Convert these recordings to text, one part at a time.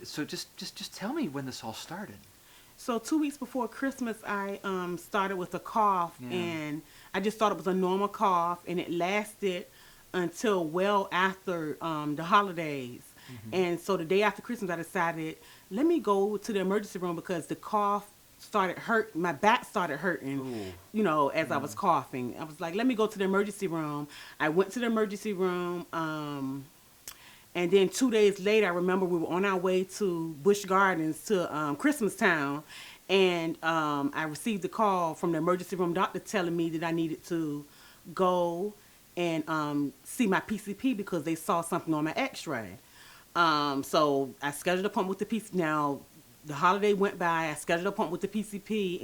So just tell me when this all started. So 2 weeks before Christmas, I started with a cough, Yeah. and I just thought it was a normal cough, and it lasted until well after the holidays. Hmm. And so the day after Christmas, I decided, let me go to the emergency room because the cough started hurt. My back started hurting, Ooh. as I Yeah. was coughing. I was like, let me go to the emergency room. I went to the emergency room. And then 2 days later, I remember we were on our way to Busch Gardens to Christmas Town, and I received a call from the emergency room doctor telling me that I needed to go and see my PCP because they saw something on my X-ray. So I scheduled an appointment with the PCP. Now the holiday went by. I scheduled an appointment with the PCP,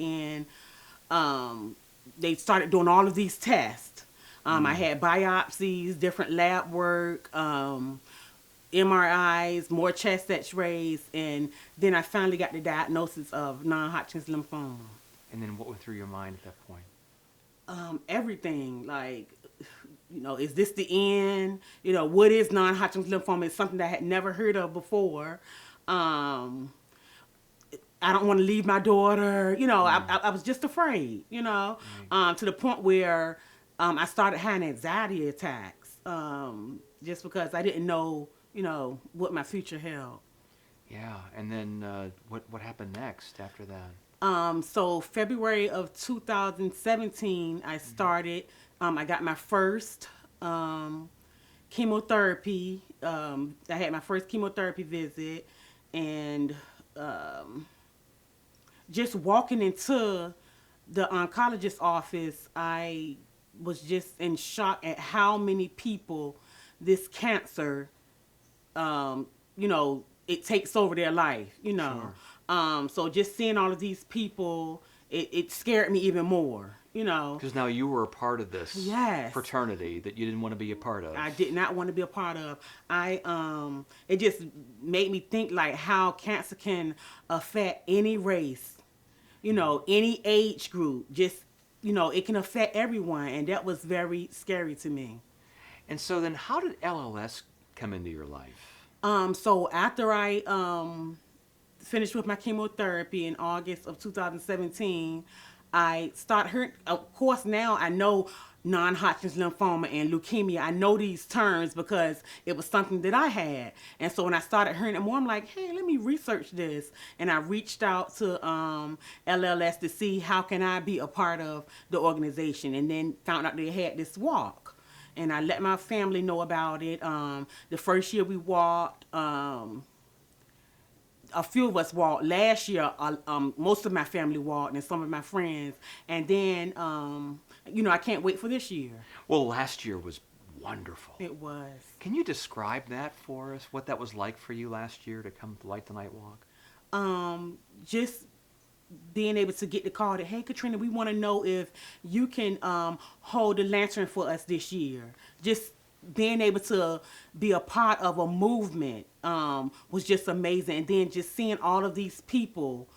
and they started doing all of these tests. I Mm. had biopsies, different lab work. MRIs, more chest X-rays, and then I finally got the diagnosis of non-Hodgkin's lymphoma. And then what went through your mind at that point? Everything, like, is this the end? What is non-Hodgkin's lymphoma? It's something that I had never heard of before. Um, I don't want to leave my daughter. Mm. I was just afraid. Right. To the point where I started having anxiety attacks, just because I didn't know, what my future held. Yeah. And then what happened next after that? So February of 2017, I started. I got my first chemotherapy. I had my first chemotherapy visit, and um, just walking into the oncologist's office, I was just in shock at how many people this cancer, um, it takes over their life. Sure. So just seeing all of these people, it scared me even more. Because now you were a part of this Yes. fraternity that you didn't want to be a part of. I did not want to be a part of. It just made me think like how cancer can affect any race, any age group. Just it can affect everyone, and that was very scary to me. And so then, how did LLS come into your life? So after I finished with my chemotherapy in August of 2017, I started hearing, of course, now I know non-Hodgkin's lymphoma and leukemia. I know these terms because it was something that I had. And so when I started hearing it more, I'm like, hey, let me research this. And I reached out to LLS to see how can I be a part of the organization, and then found out they had this walk. And I let my family know about it. The first year we walked, a few of us walked. Last year, most of my family walked and some of my friends. And then, I can't wait for this year. Well, last year was wonderful. It was. Can you describe that for us? What that was like for you last year to come to Light the Night Walk? Just being able to get the call that, hey, Katrina, we want to know if you can hold the lantern for us this year. Just being able to be a part of a movement was just amazing. And then just seeing all of these people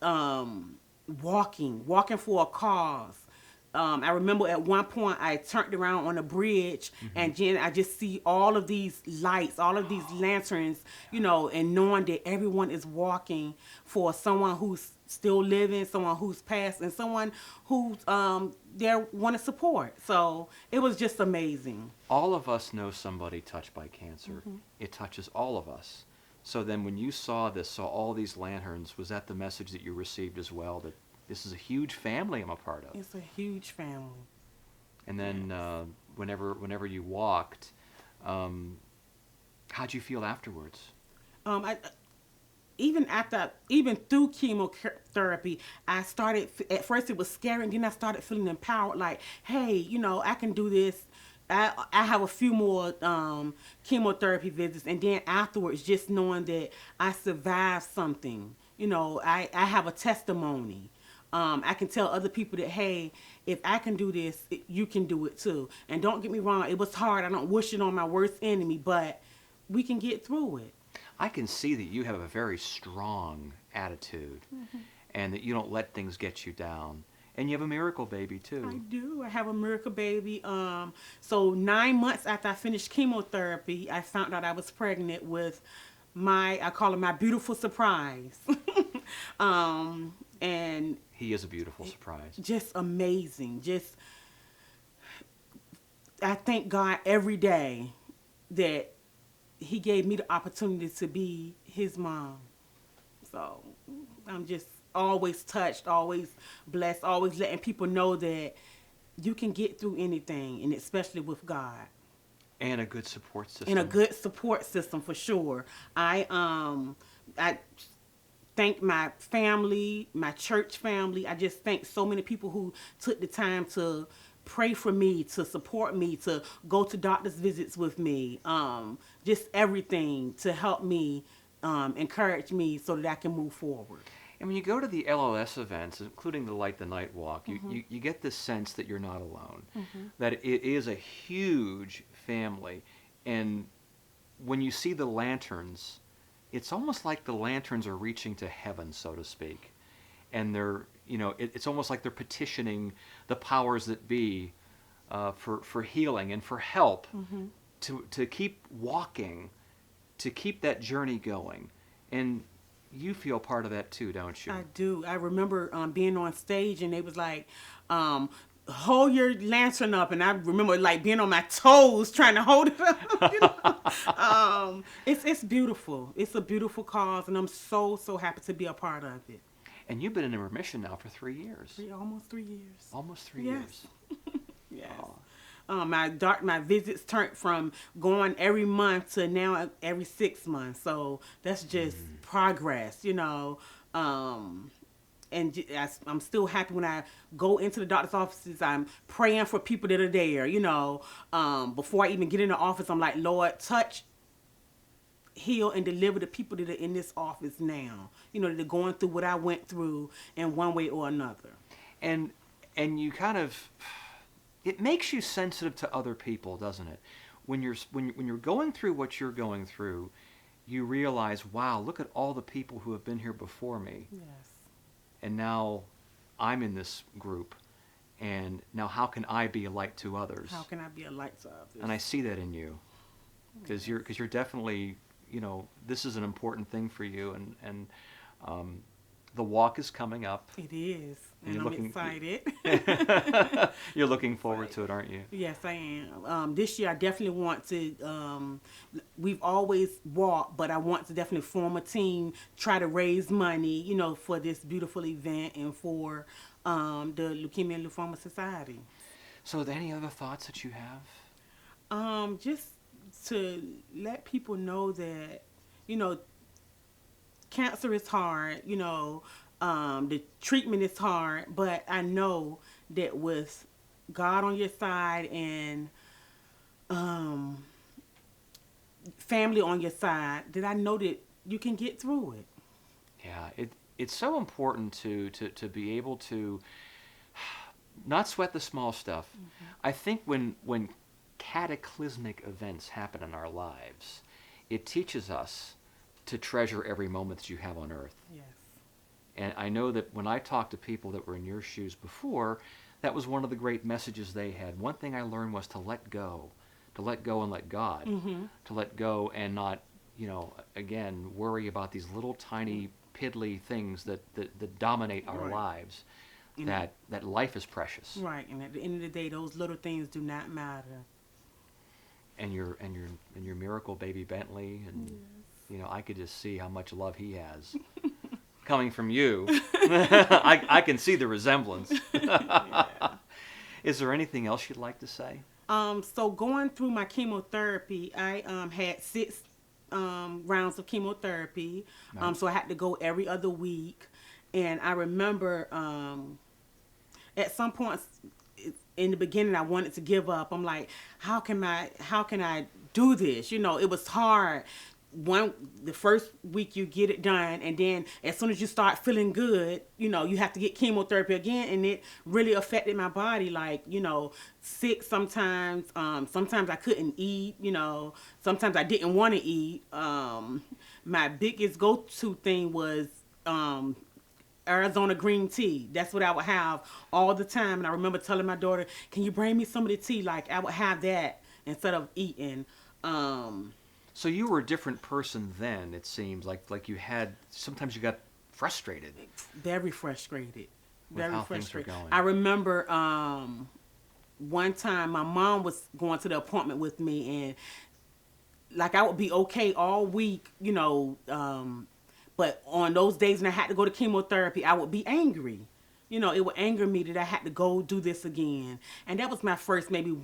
walking for a cause. I remember at one point I turned around on a bridge, Mm-hmm. and then I just see all of these lights, all of these lanterns, and knowing that everyone is walking for someone who's still living, someone who's passed, and someone who's they want to support. So it was just amazing. All of us know somebody touched by cancer. It touches all of us. So then when you saw all these lanterns, was that the message that you received as well, that this is a huge family I'm a part of? It's a huge family. And then Yes. whenever you walked, how'd you feel afterwards? I even through chemotherapy, I started, at first it was scary, and then I started feeling empowered, like, hey, I can do this. I have a few more chemotherapy visits, and then afterwards, just knowing that I survived something, I have a testimony. I can tell other people that, hey, if I can do this, you can do it too. And don't get me wrong, it was hard. I don't wish it on my worst enemy, but we can get through it. I can see that you have a very strong attitude and that you don't let things get you down. And you have a miracle baby too. I do. I have a miracle baby. So 9 months after I finished chemotherapy, I found out I was pregnant with I call him my beautiful surprise. And He is a beautiful surprise. just amazing. I thank God every day that he gave me the opportunity to be his mom. So I'm just always touched, always blessed, always letting people know that you can get through anything, and especially with God. And a good support system. And a good support system for sure. I thank my family, my church family. I just thank so many people who took the time to pray for me, to support me, to go to doctor's visits with me. Just everything to help me, encourage me so that I can move forward. And when you go to the LLS events, including the Light the Night walk, you get this sense that you're not alone, that it is a huge family. And when you see the lanterns, it's almost like the lanterns are reaching to heaven, so to speak. And they're, it's almost like they're petitioning the powers that be for healing and for help to keep walking, to keep that journey going. And you feel part of that too, don't you? I do. I remember being on stage and they was like, hold your lantern up, and I remember like being on my toes trying to hold it up. It's beautiful. It's a beautiful cause, and I'm so happy to be a part of it. And you've been in remission now for 3 years. Almost 3 years. Almost 3 Yes. years. Yes. Oh. My visits turned from going every month to now every 6 months. So that's just progress, And I'm still happy when I go into the doctor's offices. I'm praying for people that are there, Before I even get in the office, I'm like, Lord, touch, heal, and deliver the people that are in this office now. That are going through what I went through in one way or another. And you kind of, it makes you sensitive to other people, doesn't it? When you're going through what you're going through, you realize, wow, look at all the people who have been here before me. Yes. And now I'm in this group, and now how can I be a light to others? How can I be a light to others? And I see that in you, because you're definitely, this is an important thing for you, and the walk is coming up. It is, and I'm excited. You're looking forward to it, aren't you? Yes, I am. This year, I definitely want to. We've always walked, but I want to definitely form a team, try to raise money, for this beautiful event and for the Leukemia and Lymphoma Society. So, are there any other thoughts that you have? Just to let people know that, cancer is hard, the treatment is hard, but I know that with God on your side and family on your side, that I know that you can get through it. Yeah, it's so important to be able to not sweat the small stuff. I think when cataclysmic events happen in our lives, it teaches us to treasure every moment that you have on earth. Yes. And I know that when I talked to people that were in your shoes before, that was one of the great messages they had. One thing I learned was to let go and let God, to let go and not, again, worry about these little tiny piddly things that dominate our lives. That life is precious. Right, and at the end of the day, those little things do not matter. And your miracle baby Bentley, and I could just see how much love he has coming from you. I can see the resemblance. Is there anything else you'd like to say? So going through my chemotherapy, I had 6 rounds of chemotherapy. Nice. So I had to go every other week, and I remember at some points in the beginning I wanted to give up. I'm like, how can I do this? It was hard. The first week you get it done, and then as soon as you start feeling good, you have to get chemotherapy again, and it really affected my body, like, sick sometimes. Sometimes I couldn't eat, sometimes I didn't want to eat. My biggest go-to thing was Arizona green tea. That's what I would have all the time. And I remember telling my daughter, can you bring me some of the tea? Like, I would have that instead of eating. So you were a different person then, it seems. Like you had, sometimes you got frustrated Very frustrated. with Very how things were frustrated. going. I remember one time my mom was going to the appointment with me, and like I would be okay all week, but on those days when I had to go to chemotherapy, I would be angry. It would anger me that I had to go do this again. And that was my first maybe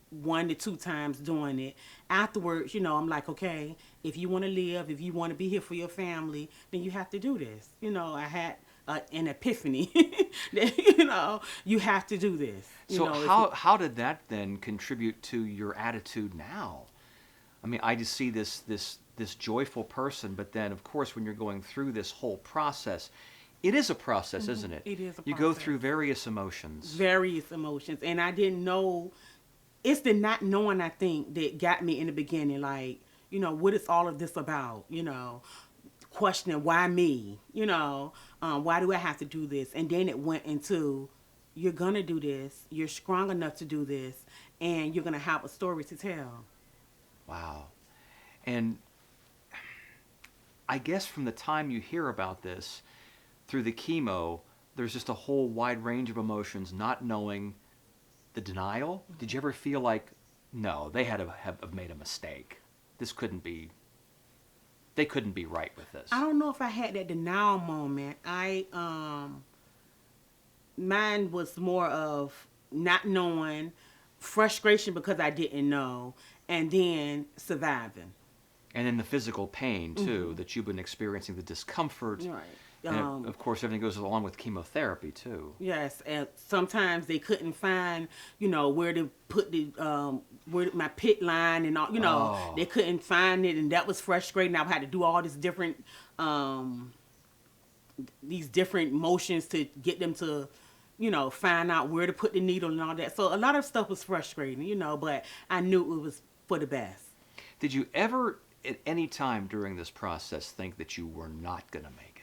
1 to 2 times doing it. Afterwards, I'm like, okay, if you want to live, if you want to be here for your family, then you have to do this. I had an epiphany that, you have to do this. So how did that then contribute to your attitude now? I mean, I just see this joyful person, but then of course when you're going through this whole process, it is a process, isn't it? It is a You go process. through various emotions. Various emotions. And I didn't know, it's the not knowing, I think, that got me in the beginning. Like, what is all of this about? Questioning why me? Why do I have to do this? And then it went into, you're going to do this. You're strong enough to do this. And you're going to have a story to tell. Wow. And I guess from the time you hear about this, through the chemo, there's just a whole wide range of emotions, not knowing the denial. Did you ever feel like, no, they had to have made a mistake? This couldn't be, they couldn't be right with this. I don't know if I had that denial moment. Mine was more of not knowing, frustration because I didn't know, and then surviving. And then the physical pain, too, that you've been experiencing, the discomfort. Right. And of course, everything goes along with chemotherapy, too. Yes, and sometimes they couldn't find, where to put where my pit line and all, Oh. they couldn't find it, and that was frustrating. I had to do all these different motions to get them to, find out where to put the needle and all that. So a lot of stuff was frustrating, but I knew it was for the best. Did you ever, at any time during this process, think that you were not going to make it?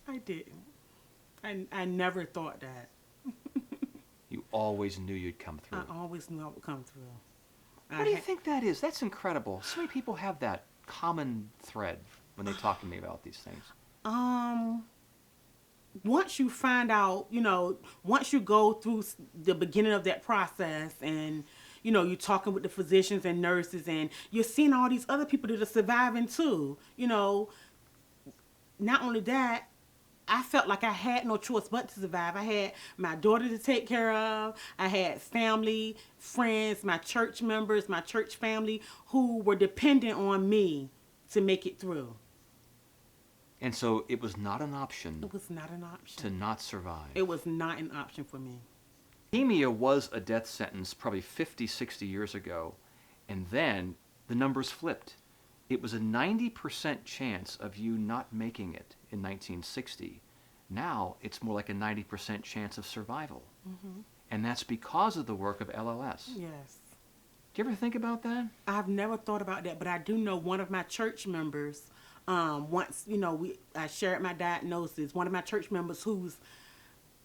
I didn't. I never thought that. You always knew you'd come through. I always knew I would come through. What do you think that is? That's incredible. So many people have that common thread when they talk to me about these things. Once you find out, once you go through the beginning of that process and, you're talking with the physicians and nurses and you're seeing all these other people that are surviving too, not only that, I felt like I had no choice but to survive. I had my daughter to take care of. I had family, friends, my church members, my church family who were dependent on me to make it through. And so it was not an option. It was not an option. To not survive. It was not an option for me. Leukemia was a death sentence probably 50, 60 years ago. And then the numbers flipped. It was a 90% chance of you not making it in 1960. Now it's more like a 90% chance of survival. Mm-hmm. And that's because of the work of LLS. Yes. Do you ever think about that? I've never thought about that, but I do know one of my church members, once, I shared my diagnosis, one of my church members who's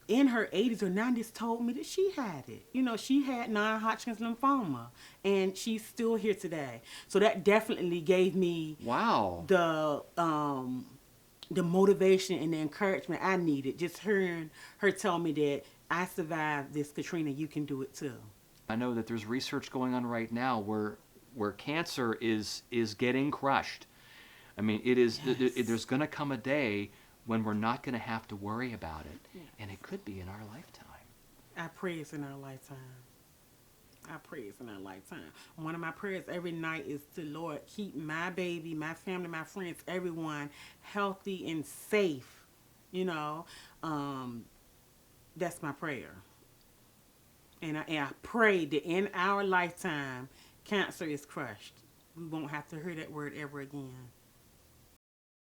in her 80s or 90s told me that she had it. She had non-Hodgkin's lymphoma, and she's still here today. So that definitely gave me Wow. the motivation and the encouragement I needed. Just hearing her tell me that I survived this, Katrina, you can do it too. I know that there's research going on right now where cancer is getting crushed. I mean, it is. Yes. There's going to come a day when we're not going to have to worry about it, Yes. and it could be in our lifetime. I pray it's in our lifetime. I pray it's in our lifetime. One of my prayers every night is to, Lord, keep my baby, my family, my friends, everyone healthy and safe. That's my prayer. And I pray that in our lifetime, cancer is crushed. We won't have to hear that word ever again.